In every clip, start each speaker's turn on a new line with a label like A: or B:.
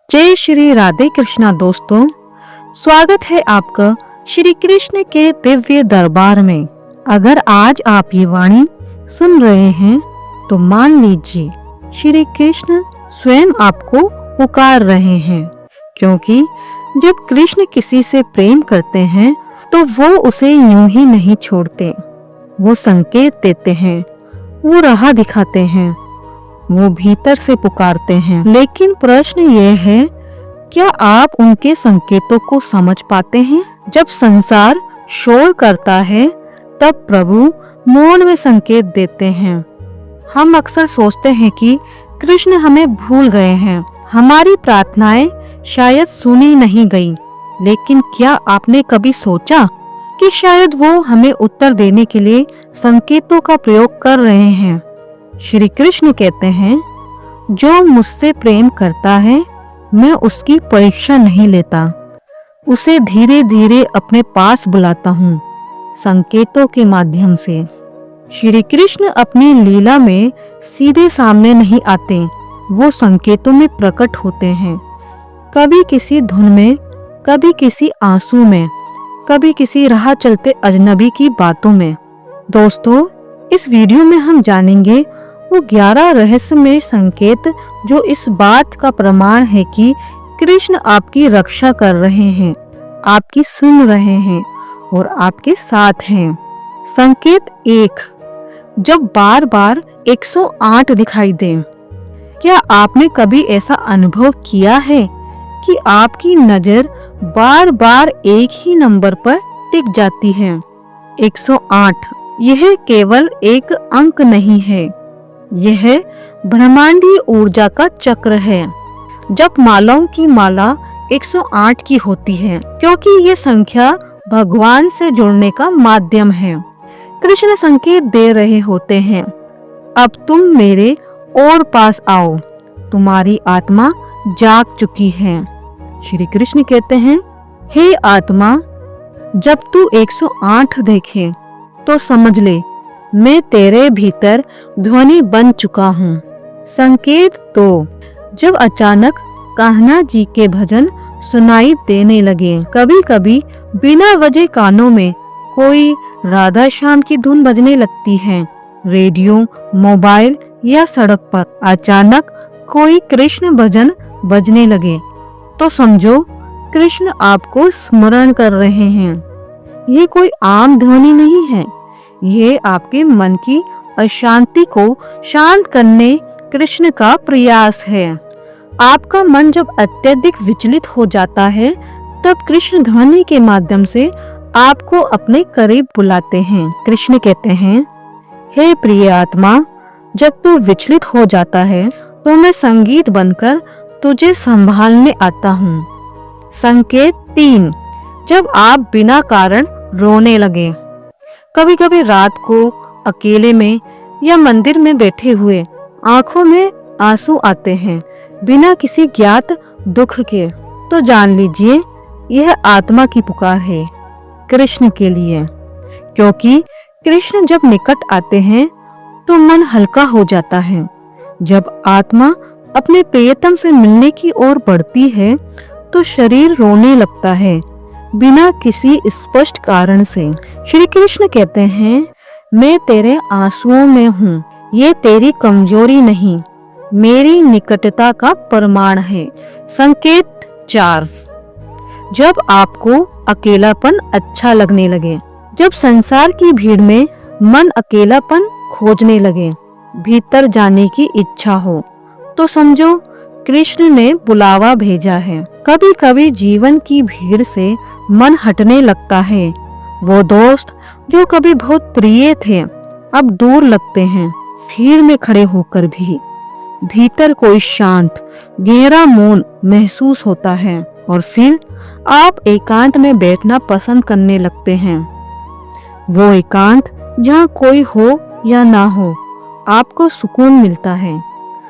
A: जय श्री राधे कृष्णा दोस्तों, स्वागत है आपका श्री कृष्ण के दिव्य दरबार में। अगर आज आप ये वाणी सुन रहे हैं तो मान लीजिए श्री कृष्ण स्वयं आपको पुकार रहे हैं, क्योंकि जब कृष्ण किसी से प्रेम करते हैं तो वो उसे यूं ही नहीं छोड़ते। वो संकेत देते हैं, वो राह दिखाते हैं, वो भीतर से पुकारते हैं। लेकिन प्रश्न ये है, क्या आप उनके संकेतों को समझ पाते हैं? जब संसार शोर करता है तब प्रभु मौन में संकेत देते हैं। हम अक्सर सोचते हैं कि कृष्ण हमें भूल गए हैं, हमारी प्रार्थनाएं शायद सुनी नहीं गई। लेकिन क्या आपने कभी सोचा कि शायद वो हमें उत्तर देने के लिए संकेतों का प्रयोग कर रहे हैं? श्री कृष्ण कहते हैं, जो मुझसे प्रेम करता है मैं उसकी परीक्षा नहीं लेता, उसे धीरे धीरे अपने पास बुलाता हूँ संकेतों के माध्यम से। श्री कृष्ण अपनी लीला में सीधे सामने नहीं आते, वो संकेतों में प्रकट होते हैं। कभी किसी धुन में, कभी किसी आंसू में, कभी किसी राह चलते अजनबी की बातों में। दोस्तों, इस वीडियो में हम जानेंगे वो 11 रहस्यमय संकेत जो इस बात का प्रमाण है कि कृष्ण आपकी रक्षा कर रहे हैं, आपकी सुन रहे हैं और आपके साथ हैं। संकेत 1, जब बार बार 108 दिखाई दे। क्या आपने कभी ऐसा अनुभव किया है कि आपकी नजर बार बार एक ही नंबर पर टिक जाती है? 108 यह केवल एक अंक नहीं है, यह ब्रह्मांडीय ऊर्जा का चक्र है। जब मालाओं की माला 108 की होती है, क्योंकि ये संख्या भगवान से जुड़ने का माध्यम है। कृष्ण संकेत दे रहे होते हैं, अब तुम मेरे और पास आओ, तुम्हारी आत्मा जाग चुकी है। श्री कृष्ण कहते हैं, हे आत्मा, जब तू 108 देखे तो समझ ले मैं तेरे भीतर ध्वनि बन चुका हूँ। संकेत 2, जब अचानक कान्हा जी के भजन सुनाई देने लगे। कभी कभी बिना वजह कानों में कोई राधा श्याम की धुन बजने लगती है। रेडियो, मोबाइल या सड़क पर अचानक कोई कृष्ण भजन बजने लगे तो समझो कृष्ण आपको स्मरण कर रहे हैं। ये कोई आम ध्वनि नहीं है, ये आपके मन की अशांति को शांत करने कृष्ण का प्रयास है। आपका मन जब अत्यधिक विचलित हो जाता है तब कृष्ण ध्वनि के माध्यम से आपको अपने करीब बुलाते हैं। कृष्ण कहते हैं, हे प्रिय आत्मा, जब तू विचलित हो जाता है तो मैं संगीत बनकर तुझे संभालने आता हूँ। संकेत 3, जब आप बिना कारण रोने लगे। कभी कभी रात को अकेले में या मंदिर में बैठे हुए आंखों में आंसू आते हैं बिना किसी ज्ञात दुख के, तो जान लीजिए यह आत्मा की पुकार है कृष्ण के लिए। क्योंकि कृष्ण जब निकट आते हैं तो मन हल्का हो जाता है। जब आत्मा अपने प्रियतम से मिलने की ओर बढ़ती है तो शरीर रोने लगता है बिना किसी स्पष्ट कारण से। श्री कृष्ण कहते हैं, मैं तेरे आंसुओं में हूँ, ये तेरी कमजोरी नहीं, मेरी निकटता का प्रमाण है। संकेत 4, जब आपको अकेलापन अच्छा लगने लगे। जब संसार की भीड़ में मन अकेलापन खोजने लगे, भीतर जाने की इच्छा हो, तो समझो कृष्ण ने बुलावा भेजा है। कभी कभी जीवन की भीड़ से मन हटने लगता है। वो दोस्त जो कभी बहुत प्रिय थे अब दूर लगते हैं। भीड़ में खड़े होकर भी भीतर कोई शांत गहरा मौन महसूस होता है और फिर आप एकांत में बैठना पसंद करने लगते हैं। वो एकांत जहाँ कोई हो या ना हो, आपको सुकून मिलता है।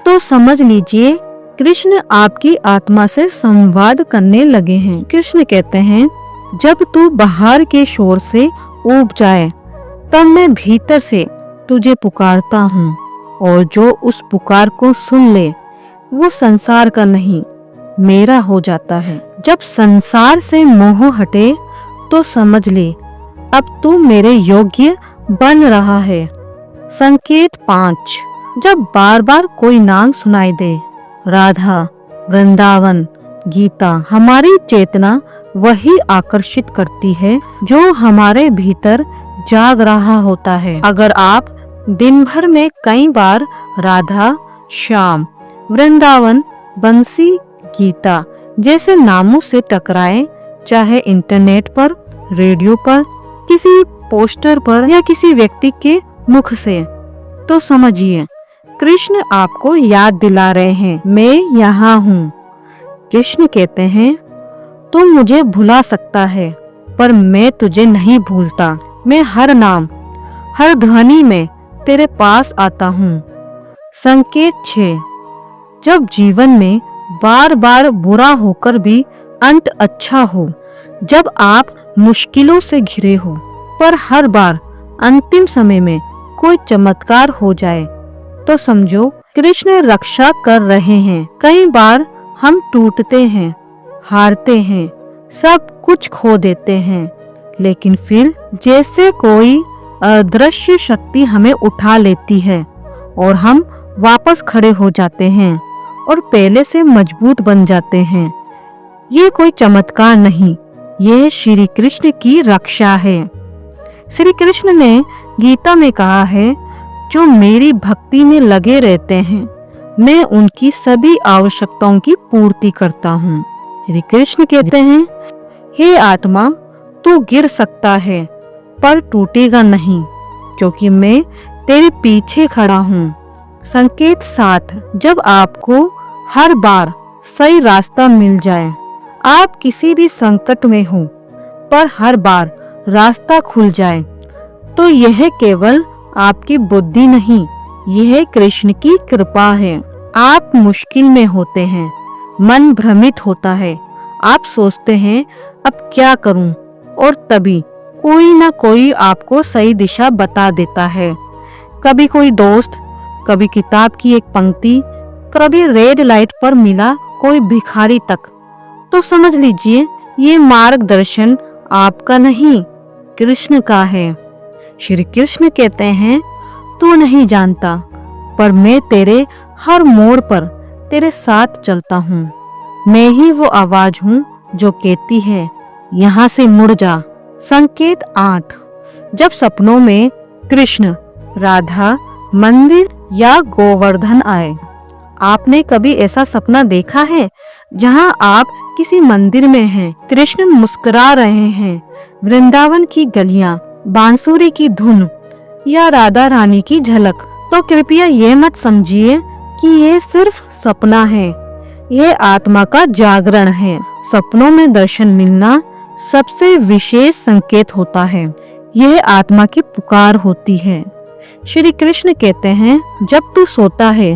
A: तो समझ लीजिए कृष्ण आपकी आत्मा से संवाद करने लगे हैं। कृष्ण कहते हैं, जब तू बाहर के शोर से ऊब जाए तब मैं भीतर से तुझे पुकारता हूँ, और जो उस पुकार को सुन ले वो संसार का नहीं मेरा हो जाता है। जब संसार से मोह हटे तो समझ ले अब तू मेरे योग्य बन रहा है। संकेत 5। जब बार बार कोई नाम सुनाई दे, राधा, वृंदावन, गीता, हमारी चेतना वही आकर्षित करती है जो हमारे भीतर जाग रहा होता है। अगर आप दिन भर में कई बार राधा, श्याम, वृंदावन, बंसी, गीता जैसे नामों से टकराएं, चाहे इंटरनेट पर, रेडियो पर, किसी पोस्टर पर या किसी व्यक्ति के मुख से, तो समझिए कृष्ण आपको याद दिला रहे हैं, मैं यहाँ हूँ। कृष्ण कहते हैं तू मुझे भुला सकता है पर मैं तुझे नहीं भूलता। मैं हर नाम, हर ध्वनि में तेरे पास आता हूँ। संकेत 6। जब जीवन में बार बार बुरा होकर भी अंत अच्छा हो, जब आप मुश्किलों से घिरे हो पर हर बार अंतिम समय में कोई चमत्कार हो जाए, तो समझो कृष्ण रक्षा कर रहे हैं। कई बार हम टूटते हैं, हारते हैं, सब कुछ खो देते हैं, लेकिन फिर जैसे कोई अदृश्य शक्ति हमें उठा लेती है और हम वापस खड़े हो जाते हैं और पहले से मजबूत बन जाते हैं। ये कोई चमत्कार नहीं, ये श्री कृष्ण की रक्षा है। श्री कृष्ण ने गीता में कहा है, जो मेरी भक्ति में लगे रहते हैं मैं उनकी सभी आवश्यकताओं की पूर्ति करता हूँ। श्री कृष्ण कहते हैं, हे आत्मा, तू गिर सकता है पर टूटेगा नहीं, क्योंकि मैं तेरे पीछे खड़ा हूँ। संकेत 7। जब आपको हर बार सही रास्ता मिल जाए, आप किसी भी संकट में हो पर हर बार रास्ता खुल जाए, तो यह केवल आपकी बुद्धि नहीं, यह कृष्ण की कृपा है। आप मुश्किल में होते हैं, मन भ्रमित होता है, आप सोचते हैं अब क्या करूं, और तभी कोई ना कोई आपको सही दिशा बता देता है। कभी कोई दोस्त, कभी किताब की एक पंक्ति, कभी रेड लाइट पर मिला कोई भिखारी तक। तो समझ लीजिए ये मार्गदर्शन आपका नहीं, कृष्ण का है। श्री कृष्ण कहते हैं, तू नहीं जानता पर मैं तेरे हर मोड़ पर तेरे साथ चलता हूँ। मैं ही वो आवाज हूँ जो कहती है यहाँ से मुड़ जा। संकेत 8। जब सपनों में कृष्ण, राधा, मंदिर या गोवर्धन आए, आपने कभी ऐसा सपना देखा है जहाँ आप किसी मंदिर में हैं, कृष्ण मुस्कुरा रहे हैं, वृंदावन की गलियां, बांसुरी की धुन या राधा रानी की झलक, तो कृपया ये मत समझिए कि ये सिर्फ सपना है, ये आत्मा का जागरण है। सपनों में दर्शन मिलना सबसे विशेष संकेत होता है, यह आत्मा की पुकार होती है। श्री कृष्ण कहते हैं, जब तू सोता है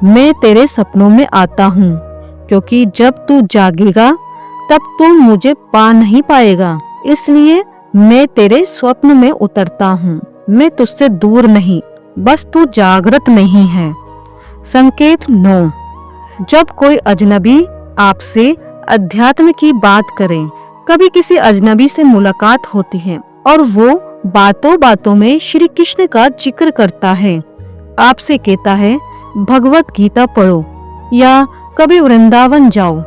A: मैं तेरे सपनों में आता हूँ, क्योंकि जब तू जागेगा तब तू मुझे पा नहीं पाएगा, इसलिए मैं तेरे स्वप्न में उतरता हूँ। मैं तुझसे दूर नहीं, बस तू जागृत नहीं है। संकेत 9। जब कोई अजनबी आपसे अध्यात्म की बात करे, कभी किसी अजनबी से मुलाकात होती है और वो बातों बातों में श्री कृष्ण का जिक्र करता है, आपसे कहता है भगवत गीता पढ़ो या कभी वृंदावन जाओ,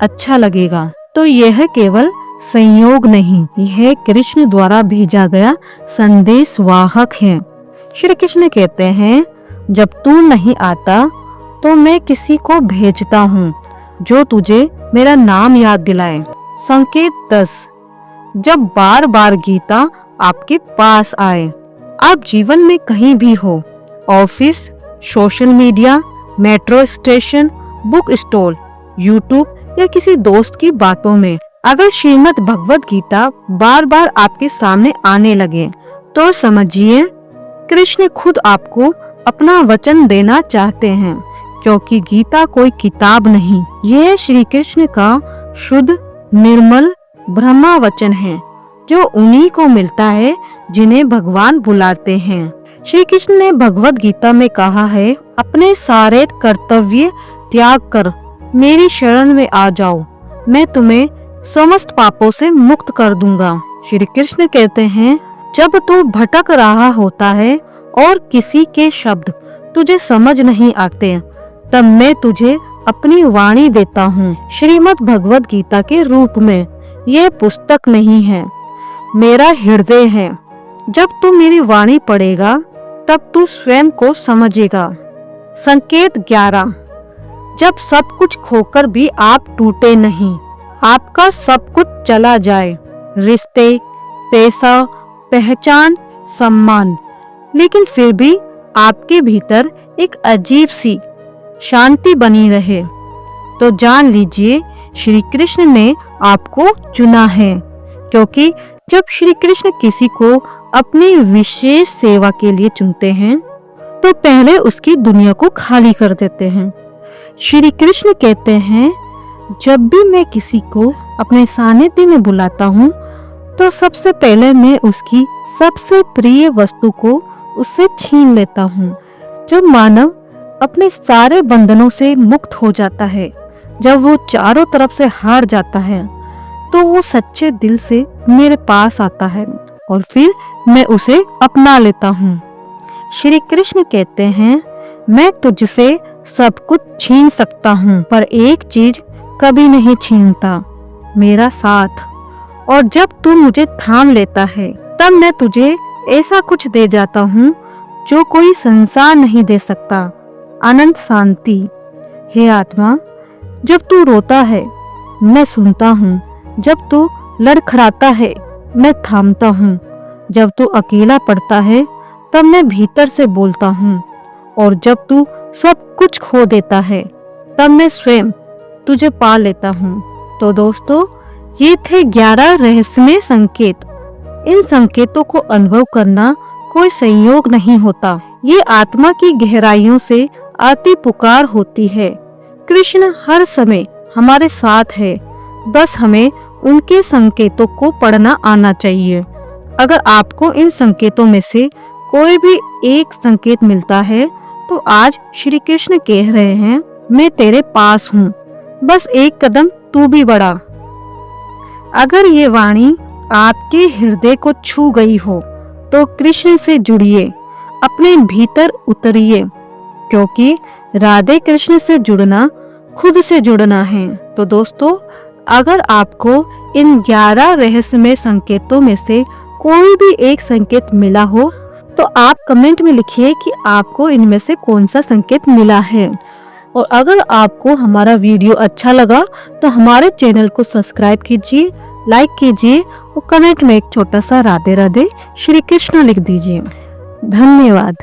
A: अच्छा लगेगा, तो यह केवल संयोग नहीं, यह कृष्ण द्वारा भेजा गया संदेश वाहक है। श्री कृष्ण कहते हैं, जब तू नहीं आता तो मैं किसी को भेजता हूँ जो तुझे मेरा नाम याद दिलाए। संकेत 10। जब बार बार गीता आपके पास आए, आप जीवन में कहीं भी हो, office, social media, metro station, book stall, YouTube या किसी दोस्त की बातों में, अगर श्रीमद् भगवत गीता बार बार आपके सामने आने लगे, तो समझिए कृष्ण खुद आपको अपना वचन देना चाहते हैं, क्योंकि गीता कोई किताब नहीं, यह श्री कृष्ण का शुद्ध निर्मल ब्रह्मा वचन है, जो उन्हीं को मिलता है जिन्हें भगवान बुलाते हैं। श्री कृष्ण ने भगवत गीता में कहा है, अपने सारे कर्तव्य त्याग कर मेरी शरण में आ जाओ, मैं तुम्हें समस्त पापों से मुक्त कर दूंगा। श्री कृष्ण कहते हैं, जब तू भटक रहा होता है और किसी के शब्द तुझे समझ नहीं आते, तब मैं तुझे अपनी वाणी देता हूँ। श्रीमद् भगवद गीता के रूप में यह पुस्तक नहीं है, मेरा हृदय है। जब तू मेरी वाणी पढ़ेगा तब तू स्वयं को समझेगा। संकेत 11। जब सब कुछ खोकर भी आप टूटे नहीं, आपका सब कुछ चला जाए, रिश्ते, पैसा, पहचान, सम्मान, लेकिन फिर भी आपके भीतर एक अजीब सी शांति बनी रहे, तो जान लीजिए श्री कृष्ण ने आपको चुना है। क्योंकि जब श्री कृष्ण किसी को अपनी विशेष सेवा के लिए चुनते हैं तो पहले उसकी दुनिया को खाली कर देते हैं। श्री कृष्ण कहते हैं, जब भी मैं किसी को अपने सानिध्य में बुलाता हूँ तो सबसे पहले मैं उसकी सबसे प्रिय वस्तु को उससे छीन लेता हूँ। जब मानव अपने सारे बंधनों से मुक्त हो जाता है, जब वो चारों तरफ से हार जाता है, तो वो सच्चे दिल से मेरे पास आता है और फिर मैं उसे अपना लेता हूँ। श्री कृष्ण कहते हैं, मैं तुझसे सब कुछ छीन सकता हूँ, पर एक चीज कभी नहीं छीनता, मेरा साथ। और जब तू मुझे थाम लेता है तब मैं तुझे ऐसा कुछ दे जाता हूँ जो कोई संसार नहीं दे सकता, अनंत शांति। हे आत्मा, जब तू रोता है मैं सुनता हूँ, जब तू लड़खड़ाता है मैं थामता हूँ, जब तू अकेला पड़ता है तब मैं भीतर से बोलता हूँ, और जब तू सब कुछ खो देता है तब मैं स्वयं तुझे पा लेता हूँ। तो दोस्तों, ये थे 11 रहस्यमय संकेत। इन संकेतों को अनुभव करना कोई संयोग नहीं होता, ये आत्मा की गहराइयों से आती पुकार होती है। कृष्ण हर समय हमारे साथ है, बस हमें उनके संकेतों को पढ़ना आना चाहिए। अगर आपको इन संकेतों में से कोई भी एक संकेत मिलता है तो आज श्री कृष्ण कह रहे हैं, मैं तेरे पास हूँ, बस एक कदम तू भी बढ़ा। अगर ये वाणी आपके हृदय को छू गई हो तो कृष्ण से जुड़िए, अपने भीतर उतरिए, क्योंकि राधे कृष्ण से जुड़ना खुद से जुड़ना है। तो दोस्तों, अगर आपको इन 11 रहस्यमय संकेतों में से कोई भी एक संकेत मिला हो तो आप कमेंट में लिखिए कि आपको इनमें से कौन सा संकेत मिला है। और अगर आपको हमारा वीडियो अच्छा लगा तो हमारे चैनल को सब्सक्राइब कीजिए, लाइक कीजिए और कमेंट में एक छोटा सा राधे राधे श्री कृष्ण लिख दीजिए। धन्यवाद।